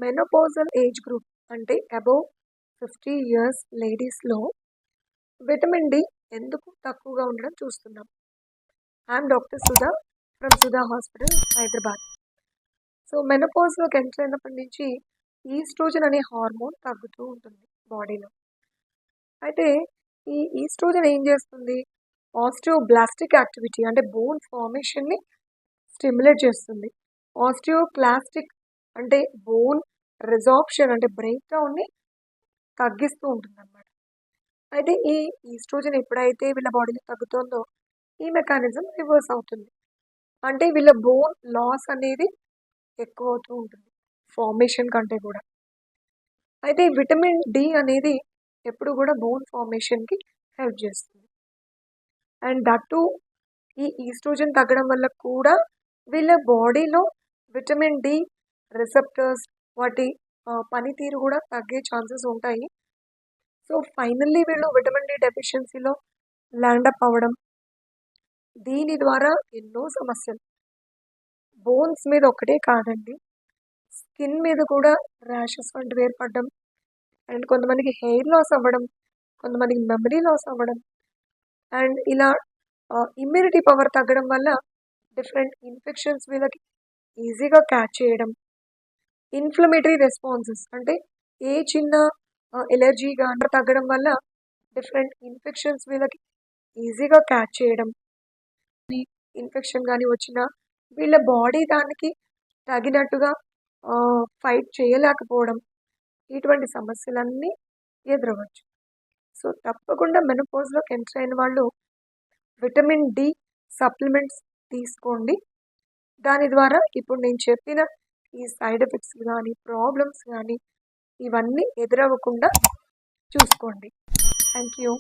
Menopausal age group అంటే above 50 years లేడీస్‌లో vitamin D ఎందుకు తక్కువగా ఉండడం చూస్తున్నాం. I'm doctor Sudha from Sudha hospital, Hyderabad. So, మెనోపాజ్‌లోకి ఎంటర్ అయినప్పటి నుంచి ఈస్ట్రోజన్ అనే హార్మోన్ తగ్గుతూ ఉంటుంది బాడీలో. అయితే ఈ ఈస్ట్రోజన్ ఏం చేస్తుంది? ఆస్టియోబ్లాస్టిక్ యాక్టివిటీ అంటే బోన్ ఫార్మేషన్‌ని స్టిమ్యులేట్ చేస్తుంది. ఆస్టియోక్లాస్టిక్ అంటే బోన్ రిసార్ప్షన్ అంటే బ్రేక్ డౌన్‌ని తగ్గిస్తూ ఉంటుందన్నమాట. అయితే ఈ ఈస్ట్రోజన్ ఎప్పుడైతే వీళ్ళ బాడీలో తగ్గుతుందో ఈ మెకానిజం రివర్స్ అవుతుంది. అంటే వీళ్ళ బోన్ లాస్ అనేది ఎక్కువవుతూ ఉంటుంది ఫార్మేషన్ కంటే కూడా. అయితే విటమిన్ డి అనేది ఎప్పుడు కూడా బోన్ ఫార్మేషన్‌కి హెల్ప్ చేస్తుంది. అండ్ దట్ టూ ఈ ఈస్ట్రోజన్ తగ్గడం వల్ల కూడా వీళ్ళ బాడీలో విటమిన్ డి రిసెప్టర్స్ వాటి పనితీరు కూడా తగ్గే ఛాన్సెస్ ఉంటాయి. సో, ఫైనల్లీ వీళ్ళు విటమిన్ డి డెఫిషియన్సీలో ల్యాండప్ అవ్వడం. దీని ద్వారా ఎన్నో సమస్యలు బోన్స్ మీద ఒక్కటే కాదండి. స్కిన్ మీద కూడా ర్యాషెస్ వంటివి ఏర్పడడం. అండ్ కొంతమందికి హెయిర్ లాస్ అవ్వడం. కొంతమందికి మెమరీ లాస్ అవ్వడం. అండ్ ఇలా ఇమ్యూనిటీ పవర్ తగ్గడం వల్ల డిఫరెంట్ ఇన్ఫెక్షన్స్ వీళ్ళకి ఈజీగా క్యాచ్ చేయడం. ఇన్‌ఫ్లమేటరీ రెస్పాన్సెస్ అంటే ఏ చిన్న ఎలర్జీ గాని తగ్గడం వల్ల డిఫరెంట్ ఇన్ఫెక్షన్స్ వీళ్ళకి ఈజీగా క్యాచ్ చేయడం. ఇన్ఫెక్షన్ గాని వచ్చినా వీళ్ళ బాడీ దానికి తగినట్టుగా ఫైట్ చేయలేకపోవడం. ఇటువంటి సమస్యలన్నీ ఎదురవ్వచ్చు. సో, తప్పకుండా మెనోపాజ్‌లోకి ఎంటర్ అయిన వాళ్ళు విటమిన్ డి సప్లిమెంట్స్ తీసుకోండి. దాని ద్వారా ఇప్పుడు నేను చెప్పిన ఈ సైడ్ ఎఫెక్ట్స్ గానీ, ప్రాబ్లమ్స్ గానీ ఇవన్నీ ఎదురవ్వకుండా చూసుకోండి. Thank you.